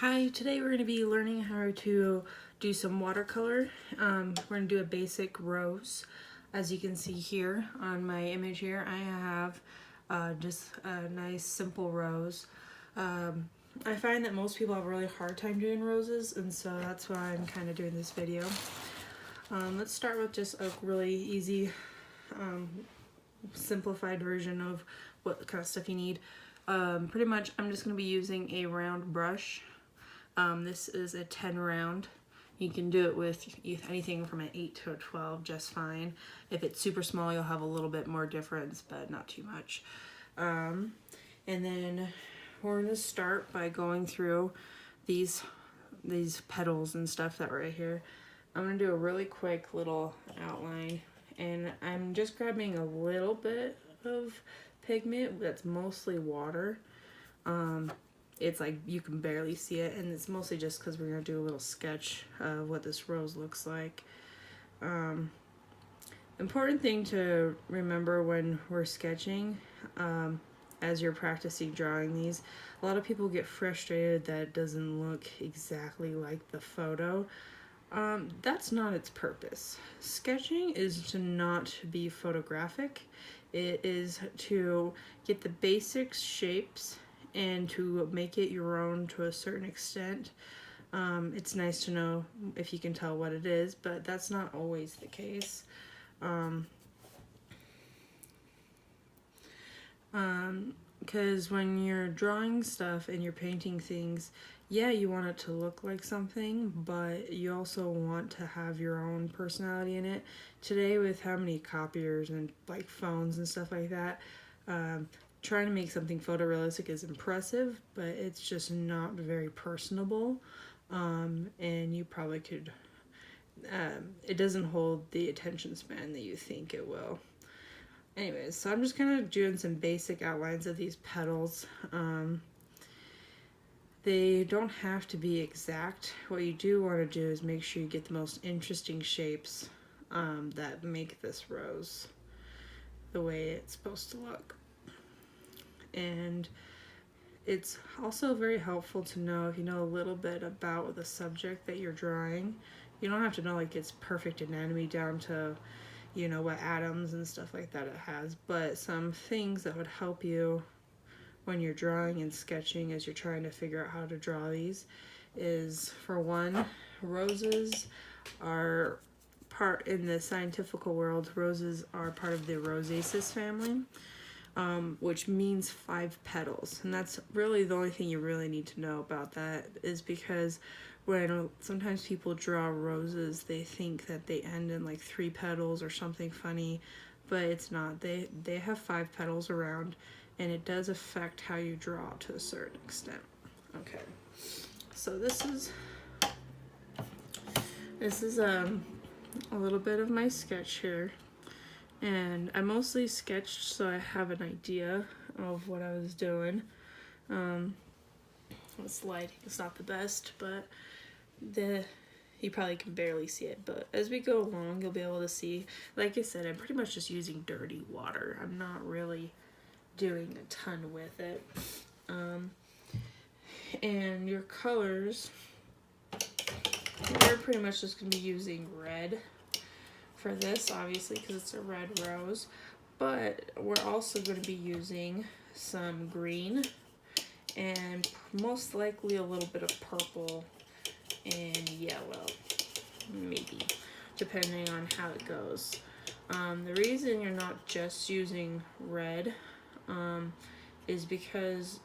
Hi, today we're going to be learning how to do some watercolor. We're going to do a basic rose. As you can see here on my image here, I have just a nice simple rose. I find that most people have a really hard time doing roses, and so that's why I'm kind of doing this video. Let's start with just a really easy, simplified version of what kind of stuff you need. Pretty much I'm just going to be using a round brush. This is a 10 round. You can do it with anything from an 8 to a 12 just fine. If it's super small, you'll have a little bit more difference, but not too much. And then we're going to start by going through these petals and stuff that are right here. I'm going to do a really quick little outline, and I'm just grabbing a little bit of pigment that's mostly water. It's like you can barely see it, and it's mostly just because we're going to do a little sketch of what this rose looks like. Important thing to remember when we're sketching, as you're practicing drawing these, a lot of people get frustrated that it doesn't look exactly like the photo. That's not its purpose. Sketching is to not be photographic. It is to get the basic shapes and to make it your own to a certain extent. It's nice to know if you can tell what it is, but that's not always the case. Because when you're drawing stuff and you're painting things, yeah, you want it to look like something, but you also want to have your own personality in it. Today, with how many copiers and like phones and stuff like that, trying to make something photorealistic is impressive, but it's just not very personable, and you probably could, it doesn't hold the attention span that you think it will. Anyways, so I'm just kind of doing some basic outlines of these petals. They don't have to be exact. What you do want to do is make sure you get the most interesting shapes that make this rose the way it's supposed to look. And it's also very helpful to know if you know a little bit about the subject that you're drawing. You don't have to know like its perfect anatomy down to, you know, what atoms and stuff like that it has, but some things that would help you when you're drawing and sketching as you're trying to figure out how to draw these is, for one, roses are part, in the scientific world, roses are part of the Rosaceae family. Which means 5 petals, and that's really the only thing you really need to know about that, is because when sometimes people draw roses, they think that they end in like 3 petals or something funny, but it's not. They have 5 petals around, and it does affect how you draw to a certain extent. Okay, so this is a little bit of my sketch here. And I mostly sketched so I have an idea of what I was doing. This lighting is not the best, but you probably can barely see it. But as we go along, you'll be able to see. Like I said, I'm pretty much just using dirty water. I'm not really doing a ton with it. And your colors, you're pretty much just going to be using red for this, obviously, because it's a red rose, but we're also going to be using some green and most likely a little bit of purple and yellow, maybe, depending on how it goes. The reason you're not just using red is because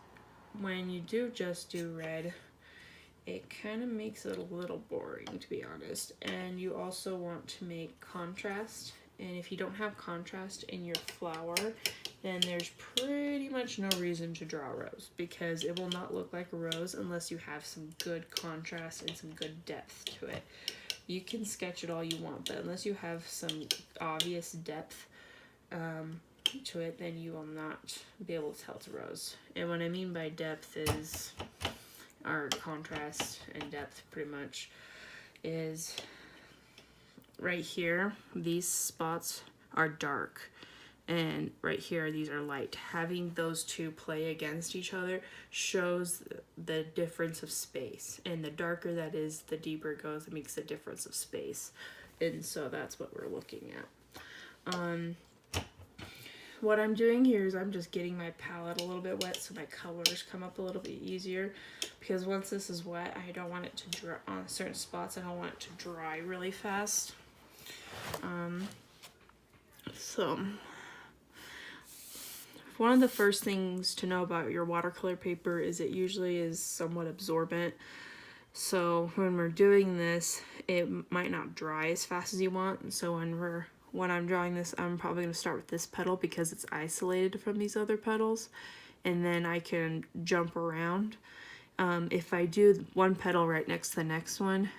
when you just do red, it kind of makes it a little boring, to be honest. And you also want to make contrast, and if you don't have contrast in your flower, then there's pretty much no reason to draw a rose, because it will not look like a rose unless you have some good contrast and some good depth to it. You can sketch it all you want, but unless you have some obvious depth to it, then you will not be able to tell it's a rose. And what I mean by depth is, our contrast and depth pretty much is right here. These spots are dark, and right here these are light. Having those two play against each other shows the difference of space, and the darker that is, the deeper it goes. It makes a difference of space, and so that's what we're looking at. What I'm doing here is I'm just getting my palette a little bit wet so my colors come up a little bit easier, because once this is wet, I don't want it to dry on certain spots. I don't want it to dry really fast. So one of the first things to know about your watercolor paper is it usually is somewhat absorbent. So when we're doing this, it might not dry as fast as you want. So when I'm drawing this, I'm probably going to start with this petal because it's isolated from these other petals, and then I can jump around. If I do one petal right next to the next one,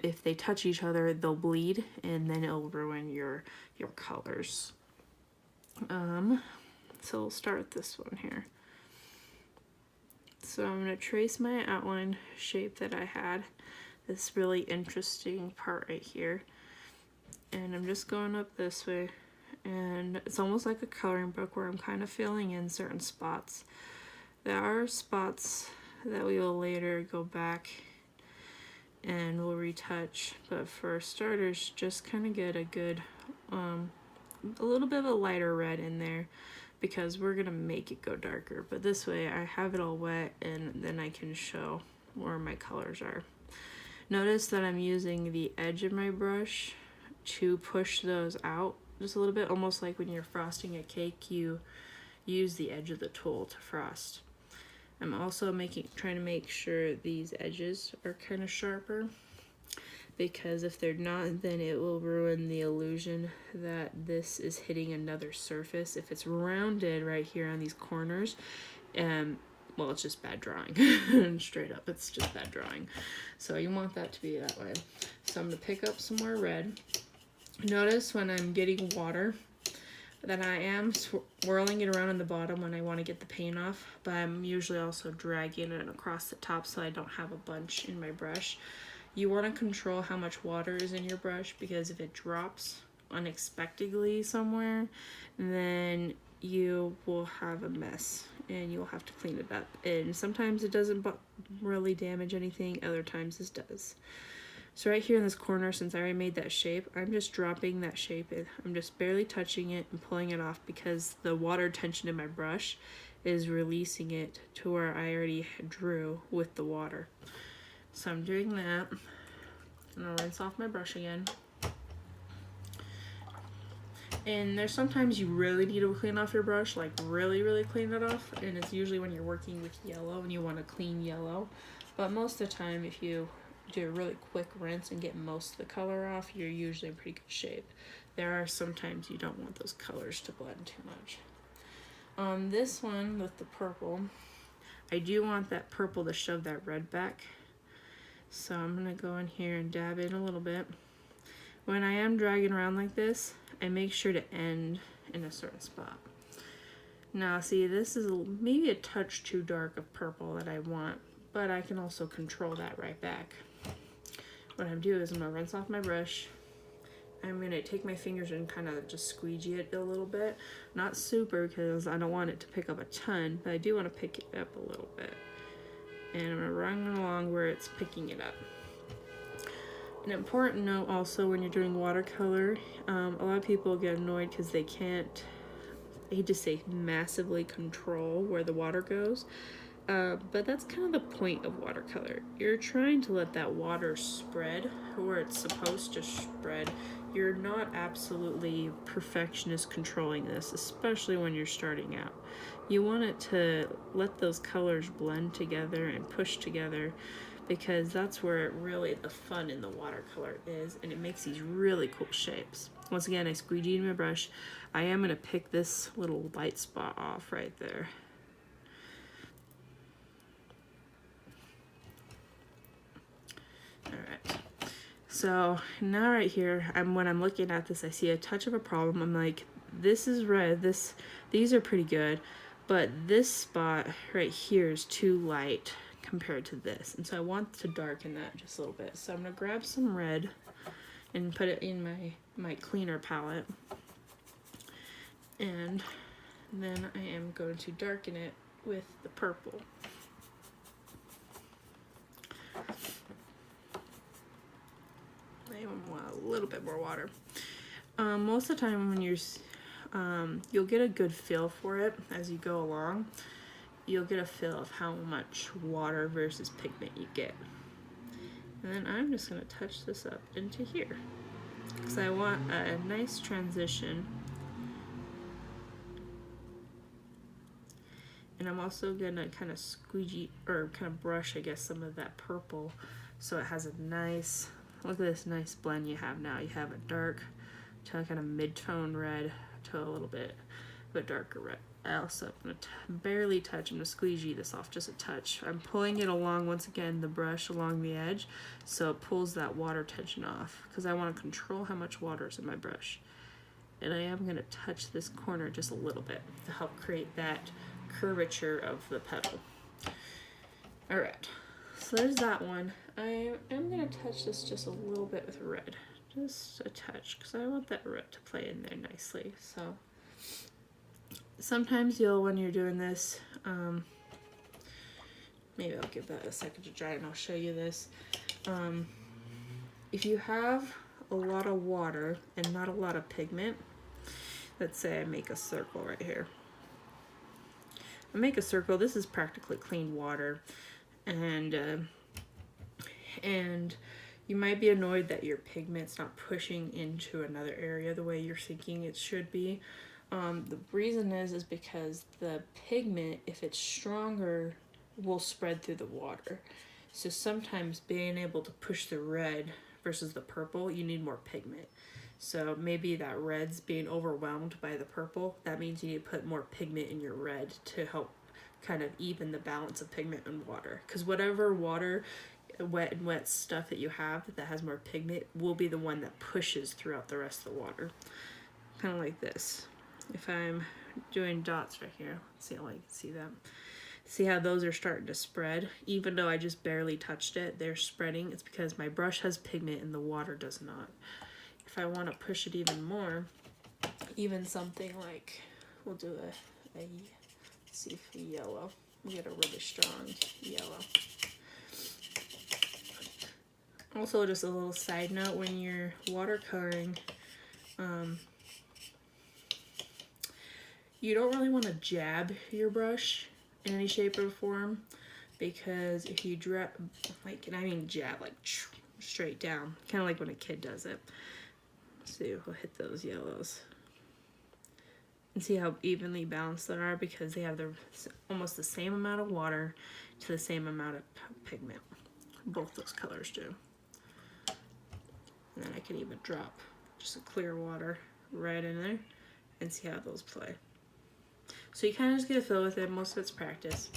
if they touch each other, they'll bleed, and then it'll ruin your colors. So we'll start with this one here. So I'm going to trace my outline shape that I had, this really interesting part right here. And I'm just going up this way, and it's almost like a coloring book where I'm kind of filling in certain spots. There are spots that we will later go back and we'll retouch, but for starters, just kind of get a good, a little bit of a lighter red in there, because we're gonna make it go darker. But this way I have it all wet, and then I can show where my colors are. Notice that I'm using the edge of my brush to push those out just a little bit, almost like when you're frosting a cake, you use the edge of the tool to frost. I'm also trying to make sure these edges are kind of sharper, because if they're not, then it will ruin the illusion that this is hitting another surface. If it's rounded right here on these corners, well, it's just bad drawing. Straight up, it's just bad drawing. So you want that to be that way. So I'm going to pick up some more red. Notice when I'm getting water that I am swirling it around on the bottom when I want to get the paint off, but I'm usually also dragging it across the top so I don't have a bunch in my brush. You want to control how much water is in your brush, because if it drops unexpectedly somewhere, then you will have a mess and you'll have to clean it up. And sometimes it doesn't really damage anything, other times this does. So right here in this corner, since I already made that shape, I'm just dropping that shape in. I'm just barely touching it and pulling it off, because the water tension in my brush is releasing it to where I already drew with the water. So I'm doing that. I'm gonna rinse off my brush again. And there's sometimes you really need to clean off your brush, like really clean it off, and it's usually when you're working with yellow and you want to clean yellow. But most of the time, if you do a really quick rinse and get most of the color off, you're usually in pretty good shape. There are sometimes you don't want those colors to blend too much. On this one with the purple, I do want that purple to shove that red back. So I'm going to go in here and dab in a little bit. When I am dragging around like this, I make sure to end in a certain spot. Now see, this is maybe a touch too dark of purple that I want, but I can also control that right back. What I'm doing is I'm going to rinse off my brush. I'm going to take my fingers and kind of just squeegee it a little bit. Not super, because I don't want it to pick up a ton, but I do want to pick it up a little bit. And I'm going to run along where it's picking it up. An important note also when you're doing watercolor, a lot of people get annoyed because they can't, I hate to say, massively control where the water goes. But that's kind of the point of watercolor. You're trying to let that water spread where it's supposed to spread. You're not absolutely perfectionist controlling this, especially when you're starting out. You want it to let those colors blend together and push together, because that's where really the fun in the watercolor is, and it makes these really cool shapes. Once again, I squeegeed my brush. I am going to pick this little light spot off right there. Alright, so now right here, when I'm looking at this, I see a touch of a problem. I'm like, this is red, these are pretty good, but this spot right here is too light compared to this, and so I want to darken that just a little bit. So I'm going to grab some red and put it in my cleaner palette, And then I am going to darken it with the purple. I want a little bit more water. Most of the time when you'll get a good feel for it as you go along. You'll get a feel of how much water versus pigment you get. And then I'm just going to touch this up into here because I want a nice transition. And I'm also going to kind of squeegee, or kind of brush, I guess, some of that purple so it has a nice, look at this nice blend you have now. You have a dark to kind of mid-tone red to a little bit of a darker red. I also am going to barely touch, I'm going to squeegee this off just a touch. I'm pulling it along, once again, the brush along the edge so it pulls that water tension off because I want to control how much water is in my brush. And I am going to touch this corner just a little bit to help create that curvature of the petal. Alright, so there's that one. I am going to touch this just a little bit with red. Just a touch because I want that red to play in there nicely. So sometimes when you're doing this, maybe I'll give that a second to dry and I'll show you this. If you have a lot of water and not a lot of pigment, let's say I make a circle right here. I make a circle, this is practically clean water, and you might be annoyed that your pigment's not pushing into another area the way you're thinking it should be. The reason is because the pigment, if it's stronger, will spread through the water. So sometimes being able to push the red versus the purple, you need more pigment. So maybe that red's being overwhelmed by the purple. That means you need to put more pigment in your red to help kind of even the balance of pigment and water. Because whatever water, wet stuff that you have that has more pigment will be the one that pushes throughout the rest of the water. Kind of like this. If I'm doing dots right here, let's see how I can see them. See how those are starting to spread? Even though I just barely touched it, they're spreading. It's because my brush has pigment and the water does not. If I want to push it even more, even something like, we'll do let's see if yellow. We get a really strong yellow. Also, just a little side note, when you're watercoloring, you don't really want to jab your brush in any shape or form, because if you jab, and I mean jab, like straight down, kind of like when a kid does it. See, we'll hit those yellows. And see how evenly balanced they are because they have almost the same amount of water to the same amount of pigment. Both those colors do. And then I can even drop just a clear water right in there and see how those play. So you kind of just get a feel with it. Most of it's practice.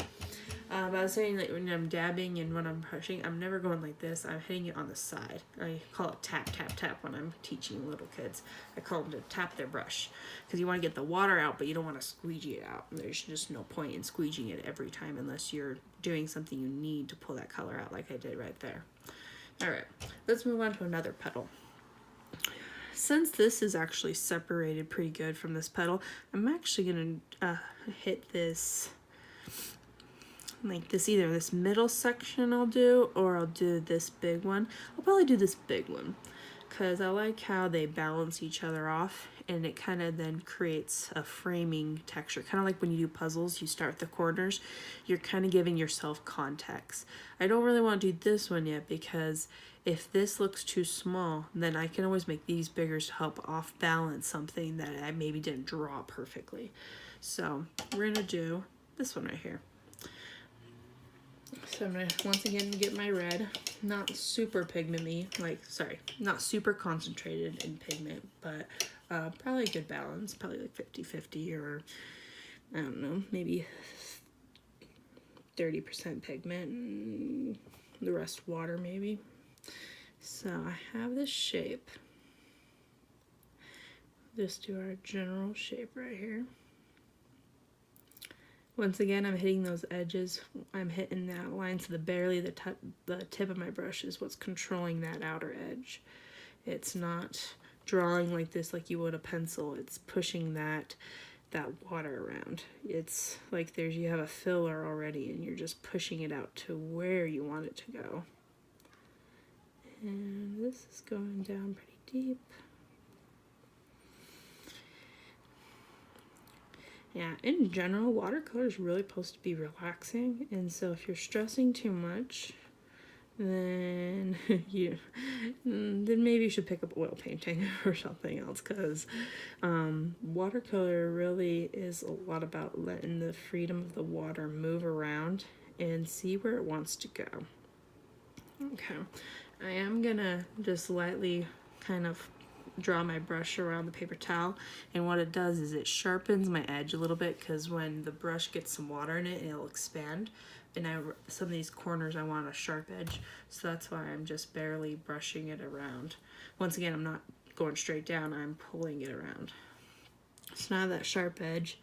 But I was saying that when I'm dabbing and when I'm pushing, I'm never going like this. I'm hitting it on the side. I call it tap, tap, tap when I'm teaching little kids. I call them to tap their brush because you want to get the water out, but you don't want to squeegee it out. There's just no point in squeegeeing it every time unless you're doing something you need to pull that color out like I did right there. All right, let's move on to another petal. Since this is actually separated pretty good from this petal, I'm actually going to hit this like this, either this middle section I'll do, or I'll do this big one. I'll probably do this big one because I like how they balance each other off, and it kind of then creates a framing texture. Kind of like when you do puzzles, you start with the corners, you're kind of giving yourself context. I don't really want to do this one yet because if this looks too small, then I can always make these bigger to help off balance something that I maybe didn't draw perfectly. So we're gonna do this one right here. So I'm gonna once again get my red, not super pigmenty, not super concentrated in pigment, but probably a good balance, probably like 50-50, or I don't know, maybe 30% pigment and the rest water maybe. So I have this shape. Just do our general shape right here. Once again, I'm hitting those edges. I'm hitting that line, so the tip of my brush is what's controlling that outer edge. It's not drawing like this like you would a pencil. It's pushing that that water around. It's like you have a filler already and you're just pushing it out to where you want it to go. And this is going down pretty deep. Yeah, in general, watercolor is really supposed to be relaxing, and so if you're stressing too much, then then maybe you should pick up oil painting or something else, because watercolor really is a lot about letting the freedom of the water move around and see where it wants to go. Okay, I am gonna just lightly kind of draw my brush around the paper towel, and what it does is it sharpens my edge a little bit, because when the brush gets some water in it, it'll expand, and some of these corners I want a sharp edge, so that's why I'm just barely brushing it around. Once again, I'm not going straight down, I'm pulling it around. So now that sharp edge,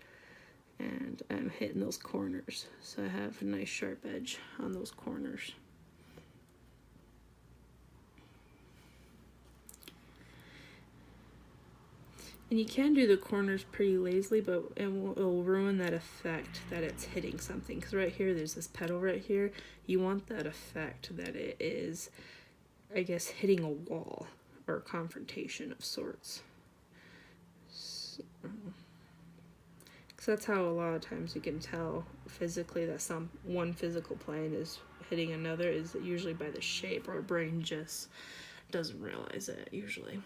and I'm hitting those corners, so I have a nice sharp edge on those corners. And you can do the corners pretty lazily, but it'll ruin that effect that it's hitting something. Because right here, there's this petal right here. You want that effect that it is, I guess, hitting a wall or a confrontation of sorts. So, because that's how a lot of times you can tell physically that one physical plane is hitting another, is usually by the shape. Our brain just doesn't realize it usually.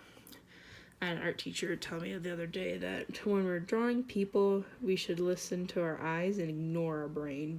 I had an art teacher tell me the other day that when we're drawing people, we should listen to our eyes and ignore our brain,